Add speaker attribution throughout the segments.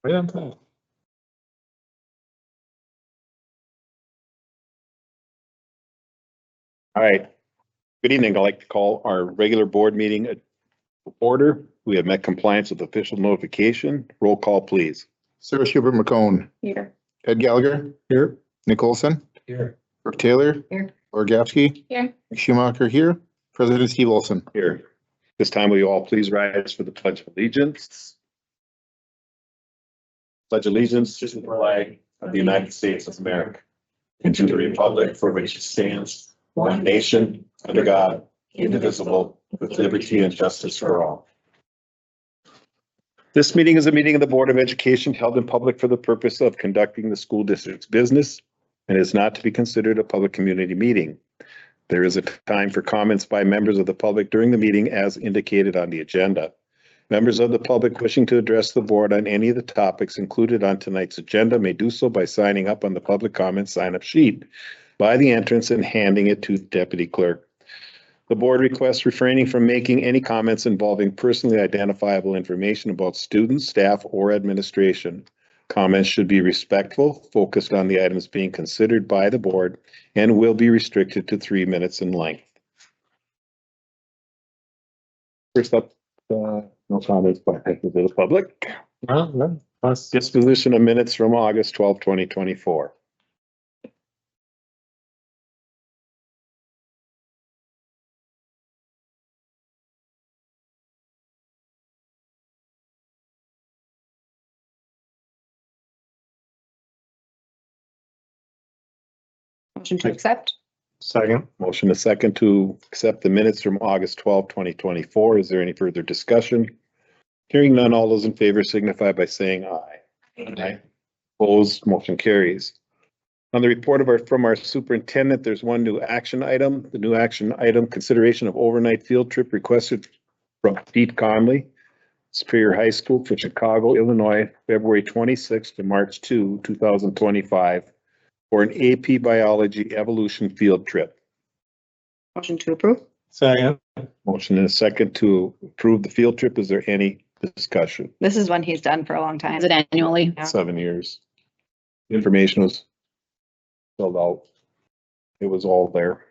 Speaker 1: Right on time. All right. Good evening. I'd like to call our regular board meeting to order. We have met compliance with official notification. Roll call, please.
Speaker 2: Sarah Schubert McCone.
Speaker 3: Here.
Speaker 2: Ed Gallagher. Here. Nick Olson.
Speaker 1: Here.
Speaker 2: Brooke Taylor.
Speaker 3: Here.
Speaker 2: Laura Gapsky.
Speaker 3: Here.
Speaker 2: Mike Schumacher here. President Steve Olson.
Speaker 1: Here. This time, will you all please rise for the Pledge of Allegiance? Pledge allegiance to the flag of the United States of America and to the republic for which it stands, one nation, under God, indivisible, with liberty and justice for all. This meeting is a meeting of the Board of Education held in public for the purpose of conducting the school district's business and is not to be considered a public community meeting. There is a time for comments by members of the public during the meeting as indicated on the agenda. Members of the public wishing to address the board on any of the topics included on tonight's agenda may do so by signing up on the public comment sign-up sheet by the entrance and handing it to the deputy clerk. The board requests refraining from making any comments involving personally identifiable information about students, staff, or administration. Comments should be respectful, focused on the items being considered by the board, and will be restricted to 3 minutes in length. First up, no comments by members of the public.
Speaker 4: No.
Speaker 1: Disposition of minutes from August 12, 2024.
Speaker 3: Motion to accept.
Speaker 4: Second.
Speaker 1: Motion a second to accept the minutes from August 12, 2024. Is there any further discussion? Hearing none, all those in favor signify by saying aye. Aye. Opposed, motion carries. On the report from our superintendent, there's one new action item. The new action item, consideration of overnight field trip requested from Pete Conley, Superior High School for Chicago, Illinois, February 26th to March 2, 2025, for an AP Biology Evolution field trip.
Speaker 3: Motion to approve.
Speaker 4: Second.
Speaker 1: Motion and a second to approve the field trip. Is there any discussion?
Speaker 3: This is one he's done for a long time.
Speaker 5: Is it annually?
Speaker 3: Yeah.
Speaker 1: 7 years. Information was filled out. It was all there.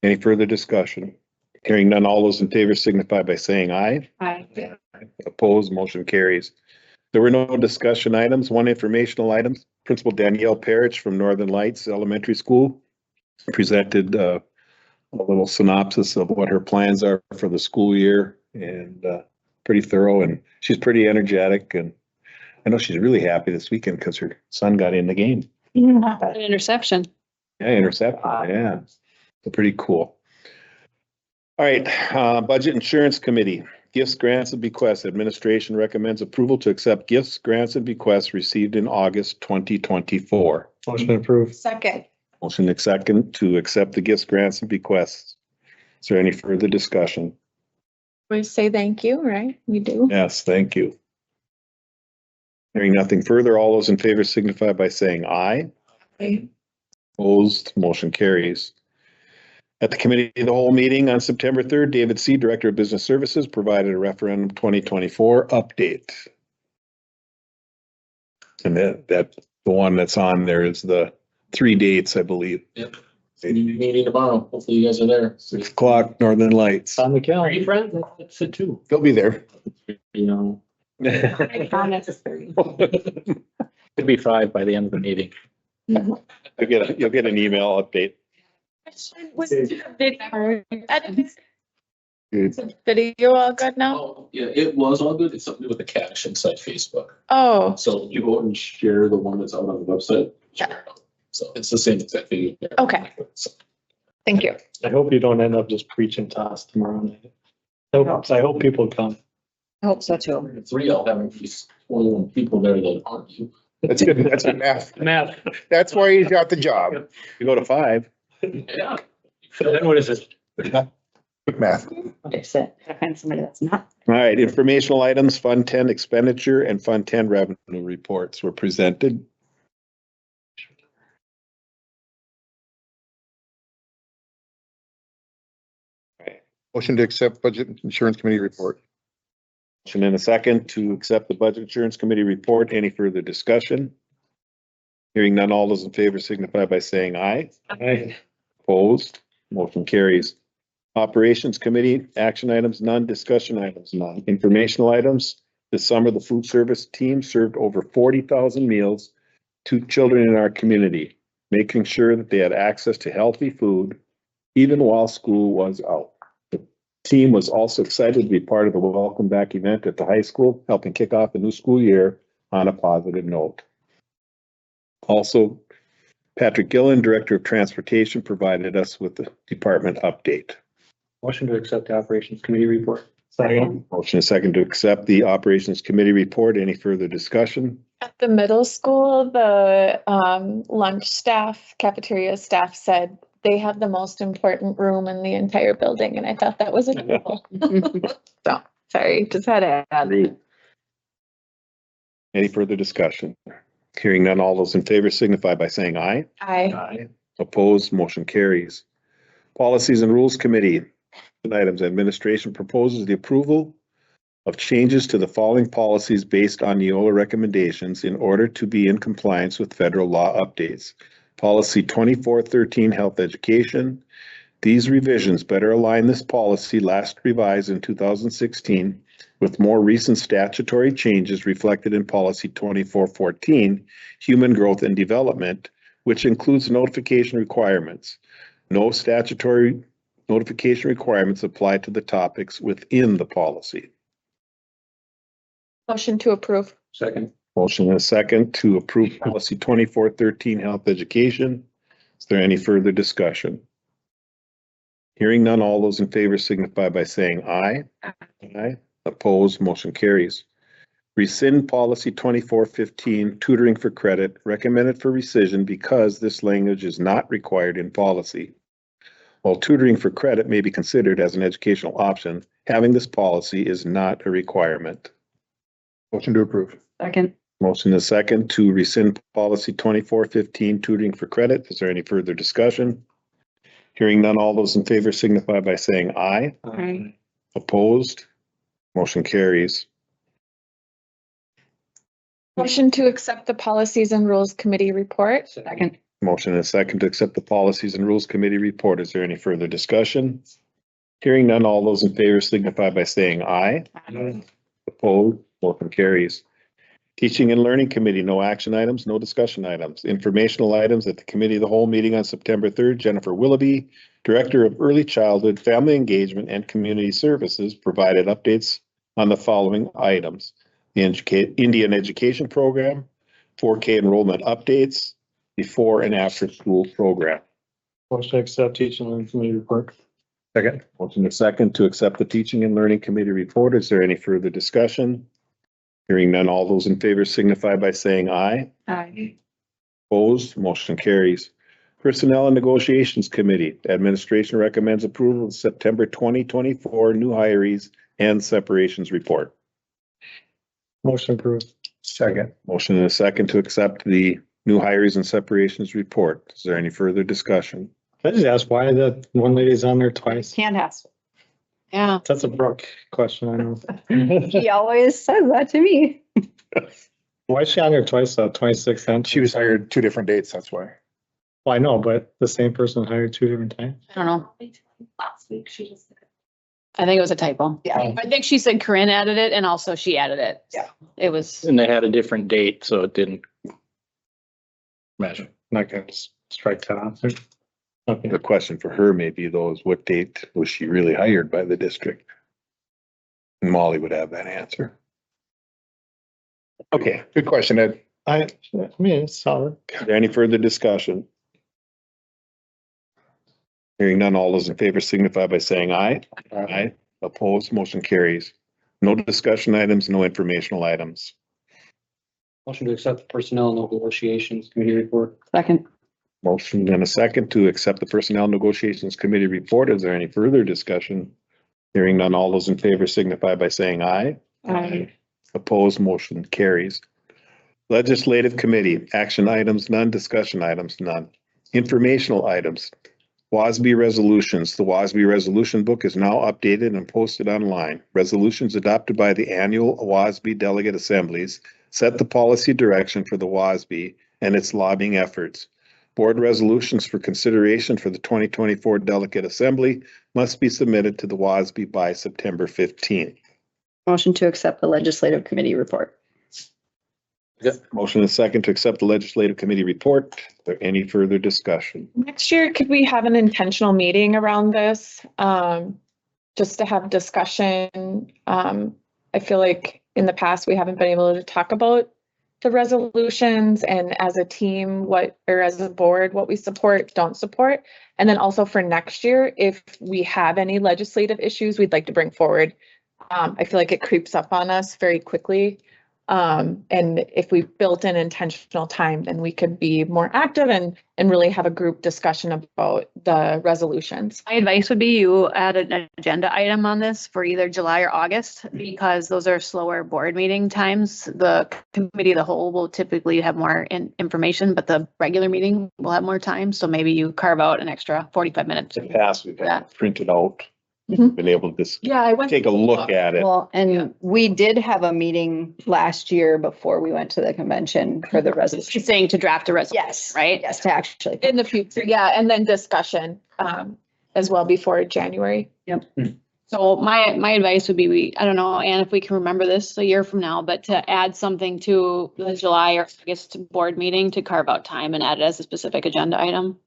Speaker 1: Any further discussion? Hearing none, all those in favor signify by saying aye.
Speaker 3: Aye.
Speaker 1: Opposed, motion carries. There were no discussion items. One informational item. Principal Danielle Parrish from Northern Lights Elementary School presented a little synopsis of what her plans are for the school year, and pretty thorough, and she's pretty energetic, and I know she's really happy this weekend because her son got in the game.
Speaker 5: An interception.
Speaker 1: Yeah, intercept. Yeah, so pretty cool. All right, Budget Insurance Committee. Gifts, grants, and bequests. Administration recommends approval to accept gifts, grants, and bequests received in August 2024.
Speaker 4: Motion approved.
Speaker 3: Second.
Speaker 1: Motion and second to accept the gifts, grants, and bequests. Is there any further discussion?
Speaker 6: We say thank you, right? We do.
Speaker 1: Yes, thank you. Hearing nothing further, all those in favor signify by saying aye.
Speaker 6: Aye.
Speaker 1: Opposed, motion carries. At the committee of the whole meeting on September 3rd, David C., Director of Business Services, provided a referendum 2024 update. And that the one that's on there is the 3 dates, I believe.
Speaker 7: Yep. Meeting tomorrow. Hopefully you guys are there.
Speaker 1: 6 o'clock, Northern Lights.
Speaker 4: On the calendar.
Speaker 7: Hey, friends, that's it too.
Speaker 1: They'll be there.
Speaker 7: You know,
Speaker 3: Unnecessary.
Speaker 7: could be 5 by the end of the meeting.
Speaker 1: You'll get an email update.
Speaker 6: Is the video all good now?
Speaker 7: Oh, yeah, it was all good. It's something to do with the cache inside Facebook.
Speaker 6: Oh,
Speaker 7: So you go and share the one that's out on the website.
Speaker 6: Yeah.
Speaker 7: So it's the same exact video.
Speaker 6: Okay.
Speaker 7: So,
Speaker 6: thank you.
Speaker 4: I hope you don't end up just preaching to us tomorrow night. I hope people come.
Speaker 3: I hope so too.
Speaker 7: it's real having these 21 people there that aren't you.
Speaker 2: That's good. That's good math.
Speaker 4: Matt.
Speaker 2: That's why he got the job.
Speaker 1: You go to 5.
Speaker 7: Yeah.
Speaker 4: Then what is it?
Speaker 2: Good math.
Speaker 3: Fix it. Gotta find somebody that's not.
Speaker 1: All right, informational items, Fund 10 expenditure and Fund 10 revenue reports were presented.
Speaker 2: Motion to accept Budget Insurance Committee report.
Speaker 1: Motion and a second to accept the Budget Insurance Committee report. Any further discussion? Hearing none, all those in favor signify by saying aye.
Speaker 4: Aye.
Speaker 1: Opposed, motion carries. Operations Committee, action items, none. Discussion items, none. Informational items. This summer, the food service team served over 40,000 meals to children in our community, making sure that they had access to healthy food even while school was out. The team was also excited to be part of the welcome back event at the high school, helping kick off the new school year on a positive note. Also, Patrick Gillen, Director of Transportation, provided us with the department update.
Speaker 4: Motion to accept the Operations Committee report. Second.
Speaker 1: Motion is second to accept the Operations Committee report. Any further discussion?
Speaker 6: At the middle school, the lunch staff, cafeteria staff said they have the most important room in the entire building, and I thought that was adorable. So, sorry, just had to add.
Speaker 1: Any further discussion? Hearing none, all those in favor signify by saying aye.
Speaker 6: I
Speaker 1: Opposed, motion carries. Policies and Rules Committee. Items, administration proposes the approval of changes to the following policies based on Neola recommendations in order to be in compliance with federal law updates. Policy 2413, Health Education. These revisions better align this policy, last revised in 2016, with more recent statutory changes reflected in Policy 2414, Human Growth and Development, which includes notification requirements. No statutory notification requirements apply to the topics within the policy.
Speaker 6: motion to approve.
Speaker 4: Second.
Speaker 1: Motion and a second to approve Policy 2413, Health Education. Is there any further discussion? Hearing none, all those in favor signify by saying aye. Aye. Opposed, motion carries. Rescind Policy 2415, Tutoring for Credit, recommended for rescission because this language is not required in policy. While tutoring for credit may be considered as an educational option, having this policy is not a requirement.
Speaker 2: Motion to approve.
Speaker 3: Second.
Speaker 1: Motion is second to rescind Policy 2415, Tutoring for Credit. Is there any further discussion? Hearing none, all those in favor signify by saying aye.
Speaker 3: Aye.
Speaker 1: Opposed? Motion carries.
Speaker 6: Motion to accept the Policies and Rules Committee report.
Speaker 3: Second.
Speaker 1: Motion is second to accept the Policies and Rules Committee report. Is there any further discussion? Hearing none, all those in favor signify by saying aye. Opposed? Motion carries. Teaching and Learning Committee, no action items, no discussion items. Informational items at the Committee of the Whole meeting on September 3rd, Jennifer Willoughby, Director of Early Childhood, Family Engagement, and Community Services, provided updates on the following items: the Indian Education Program, 4K enrollment updates, before and after school program.
Speaker 4: Motion to accept Teaching and Learning Committee report.
Speaker 2: Second.
Speaker 1: Motion is second to accept the Teaching and Learning Committee report. Is there any further discussion? Hearing none, all those in favor signify by saying aye.
Speaker 3: Aye.
Speaker 1: Opposed, motion carries. Personnel and Negotiations Committee, administration recommends approval of September 2024 new hires and separations report.
Speaker 4: Motion approved.
Speaker 2: Second.
Speaker 1: Motion and a second to accept the new hires and separations report. Is there any further discussion?
Speaker 4: Can I just ask why that one lady's on there twice?
Speaker 3: Can't ask.
Speaker 5: Yeah.
Speaker 4: That's a Brooke question, I know.
Speaker 3: He always says that to me.
Speaker 4: Why is she on there twice, 26th and?
Speaker 2: She was hired 2 different dates, that's why.
Speaker 4: Well, I know, but the same person hired 2 different times.
Speaker 5: I don't know.
Speaker 6: Last week, she just.
Speaker 5: I think it was a typo.
Speaker 3: Yeah.
Speaker 5: I think she said Corinne added it and also she added it.
Speaker 3: Yeah.
Speaker 5: It was,
Speaker 8: And they had a different date, so it didn't measure.
Speaker 4: Not gonna just strike that off there. Okay.
Speaker 1: The question for her may be though, is what date was she really hired by the district? And Molly would have that answer. Okay,
Speaker 2: Good question, Ed.
Speaker 4: I mean, it's solid.
Speaker 1: is there any further discussion? Hearing none, all those in favor signify by saying aye. Aye. Opposed, motion carries. No discussion items, no informational items.
Speaker 9: Motion to accept the Personnel Negotiations Committee report.
Speaker 3: Second.
Speaker 1: Motion and a second to accept the Personnel Negotiations Committee report. Is there any further discussion? Hearing none, all those in favor signify by saying aye.
Speaker 3: Aye.
Speaker 1: Opposed, motion carries. Legislative Committee, action items, none. Discussion items, none. Informational items. WASB resolutions. The WASB resolution book is now updated and posted online. Resolutions adopted by the annual WASB delegate assemblies set the policy direction for the WASB and its lobbying efforts. Board resolutions for consideration for the 2024 delegate assembly must be submitted to the WASB by September 15th.
Speaker 3: Motion to accept the legislative committee report.
Speaker 1: Motion and second to accept the legislative committee report. Is there any further discussion?
Speaker 6: Next year, could we have an intentional meeting around this? Just to have discussion. I feel like in the past, we haven't been able to talk about the resolutions and as a team, or as a board, what we support, don't support. And then also for next year, if we have any legislative issues we'd like to bring forward. I feel like it creeps up on us very quickly. And if we built in intentional time, then we could be more active and really have a group discussion about the resolutions.
Speaker 5: My advice would be you add an agenda item on this for either July or August, because those are slower board meeting times. The committee of the whole will typically have more information, but the regular meeting will have more time. So maybe you carve out an extra 45 minutes.
Speaker 1: In the past, we've had it printed out,
Speaker 6: Mhm.
Speaker 1: been able to just
Speaker 6: Yeah, I went.
Speaker 1: take a look at it.
Speaker 3: Well, and we did have a meeting last year before we went to the convention for the resolution.
Speaker 5: She's saying to draft a resolution,
Speaker 3: Yes,
Speaker 5: right?
Speaker 3: yes, to actually.
Speaker 6: In the future, yeah, and then discussion as well before January.
Speaker 5: So my advice would be, I don't know, Anne, if we can remember this a year from now, but to add something to the July or August board meeting to carve out time and add it as a specific agenda item.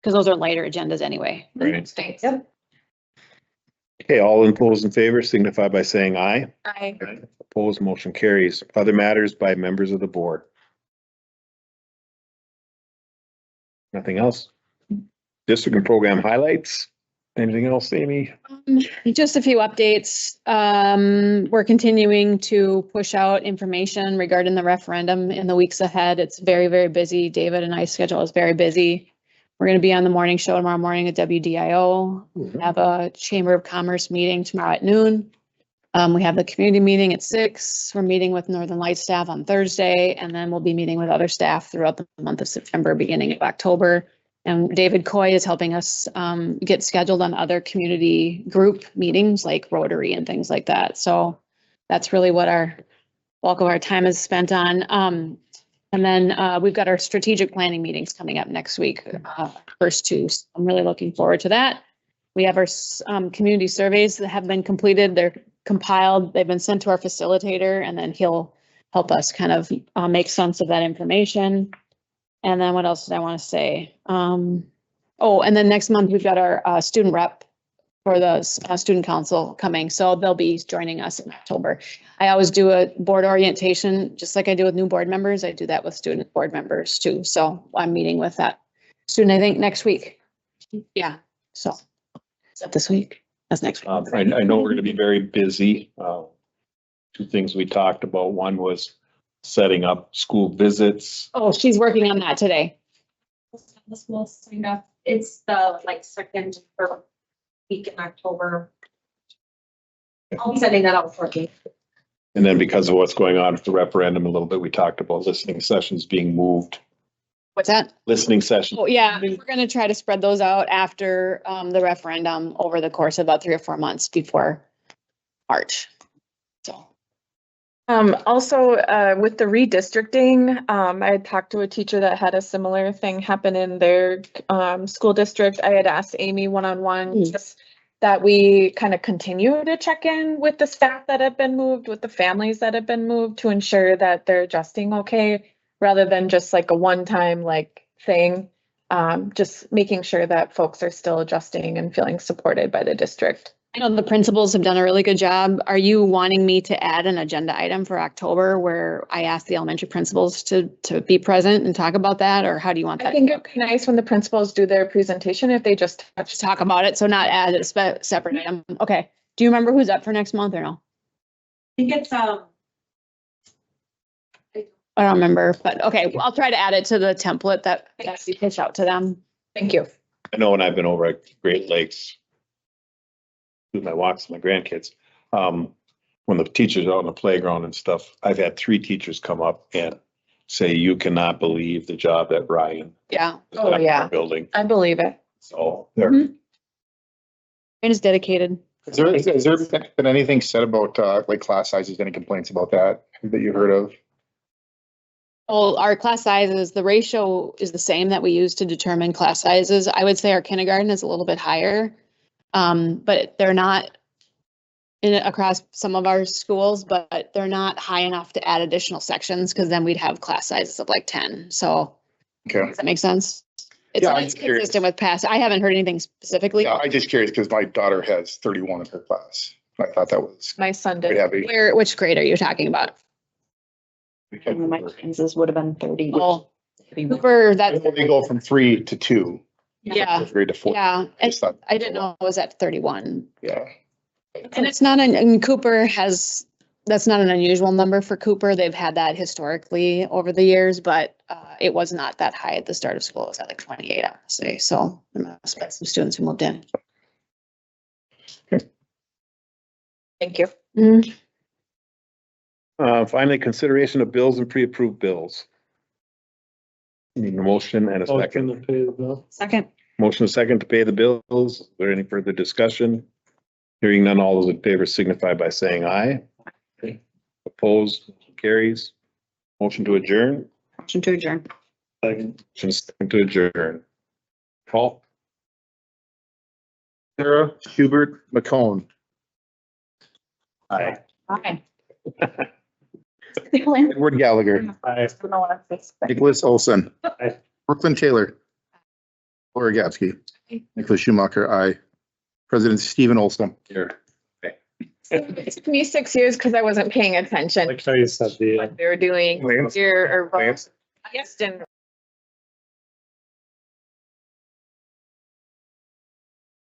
Speaker 5: Because those are lighter agendas anyway.
Speaker 1: Right.
Speaker 6: Thanks.
Speaker 3: Yep.
Speaker 1: Okay, all those in favor signify by saying aye.
Speaker 6: Aye.
Speaker 1: Opposed, motion carries. Other matters by members of the board. Nothing else? District and program highlights? Anything else, Amy?
Speaker 5: Just a few updates. We're continuing to push out information regarding the referendum in the weeks ahead. It's very, very busy. David and I's schedule is very busy. We're going to be on the morning show tomorrow morning at WDIO. We have a Chamber of Commerce meeting tomorrow at noon. We have the community meeting at 6. We're meeting with Northern Light staff on Thursday, and then we'll be meeting with other staff throughout the month of September, beginning of October. And David Coy is helping us get scheduled on other community group meetings like Rotary and things like that. So that's really what our bulk of our time is spent on. And then we've got our strategic planning meetings coming up next week, first 2. So I'm really looking forward to that. We have our community surveys that have been completed. They're compiled. They've been sent to our facilitator, and then he'll help us kind of make sense of that information. And then what else did I want to say? Oh, and then next month we've got our student rep for the student council coming. So they'll be joining us in October. I always do a board orientation, just like I do with new board members. I do that with student board members too. So I'm meeting with that student, I think, next week. Yeah. So is that this week? That's next week.
Speaker 1: I know we're going to be very busy. 2 things we talked about. One was setting up school visits.
Speaker 5: Oh, she's working on that today.
Speaker 10: The school signed up. It's the second week in October. I'll be sending that out shortly.
Speaker 1: And then because of what's going on with the referendum a little bit, we talked about listening sessions being moved.
Speaker 5: What's that?
Speaker 1: Listening sessions.
Speaker 5: Oh, yeah, we're going to try to spread those out after the referendum over the course of about 3 or 4 months before March. So.
Speaker 6: Also, with the redistricting, I had talked to a teacher that had a similar thing happen in their school district. I had asked Amy one-on-one just that we kind of continue to check in with the staff that have been moved, with the families that have been moved, to ensure that they're adjusting okay, rather than just like a one-time thing. Just making sure that folks are still adjusting and feeling supported by the district.
Speaker 5: I know the principals have done a really good job. Are you wanting me to add an agenda item for October where I ask the elementary principals to be present and talk about that? Or how do you want that?
Speaker 6: I think it'd be nice when the principals do their presentation if they just
Speaker 5: talk about it. So not add a separate item. Okay. Do you remember who's up for next month or no?
Speaker 10: I think it's
Speaker 5: I don't remember, but okay, well, I'll try to add it to the template that we push out to them.
Speaker 6: Thank you.
Speaker 1: I know when I've been over at Great Lakes, do my walks with my grandkids, when the teachers are out on the playground and stuff, I've had 3 teachers come up and say, you cannot believe the job that Ryan
Speaker 5: Yeah.
Speaker 1: has done in our building.
Speaker 6: I believe it.
Speaker 1: So
Speaker 2: There.
Speaker 5: Mhm. And is dedicated.
Speaker 2: Has there been anything said about, like class sizes, any complaints about that you heard of?
Speaker 5: Well, our class sizes, the ratio is the same that we use to determine class sizes. I would say our kindergarten is a little bit higher. But they're not across some of our schools, but they're not high enough to add additional sections because then we'd have class sizes of like 10. So
Speaker 2: Okay.
Speaker 5: does that make sense? It's
Speaker 2: Yeah, I'm
Speaker 5: it's
Speaker 2: curious.
Speaker 5: consistent with past. I haven't heard anything specifically.
Speaker 2: Yeah, I'm just curious because my daughter has 31 in her class. I thought that was
Speaker 6: My son
Speaker 2: pretty
Speaker 6: did.
Speaker 2: heavy.
Speaker 5: Which grade are you talking about?
Speaker 3: And my Kansas would have been 30.
Speaker 5: Oh, Cooper, that's,
Speaker 2: They go from 3 to 2.
Speaker 5: yeah,
Speaker 2: Fifth grade to 4.
Speaker 5: yeah. And
Speaker 2: Just thought-
Speaker 5: I didn't know it was at 31.
Speaker 2: Yeah.
Speaker 5: And it's not, and Cooper has, that's not an unusual number for Cooper. They've had that historically over the years, but it was not that high at the start of school. It was at like 28, I would say. So there must have been some students who moved in.
Speaker 6: Thank you.
Speaker 5: Mhm.
Speaker 1: Finally, consideration of bills and pre-approved bills. Need a motion and a
Speaker 4: Motion
Speaker 1: second.
Speaker 4: to pay the bill.
Speaker 3: Second.
Speaker 1: Motion a second to pay the bills. Is there any further discussion? Hearing none, all those in favor signify by saying aye.
Speaker 4: Aye.
Speaker 1: Opposed, carries. Motion to adjourn.
Speaker 3: Motion to adjourn.
Speaker 4: Second.
Speaker 1: Motion second to adjourn. Paul?
Speaker 2: Sarah, Hubert, McCone.
Speaker 1: Aye.
Speaker 3: Aye.
Speaker 2: Edward Gallagher.
Speaker 4: Aye.
Speaker 2: Nicholas Olson.
Speaker 4: Aye.
Speaker 2: Brooklyn Taylor. Laura Gatsky. Nicholas Schumacher, aye. President Stephen Olson.
Speaker 1: Here.
Speaker 6: It took me 6 years because I wasn't paying attention
Speaker 4: Like how you said the.
Speaker 6: what they were doing
Speaker 2: Lance?
Speaker 6: here or
Speaker 2: Lance?
Speaker 6: Houston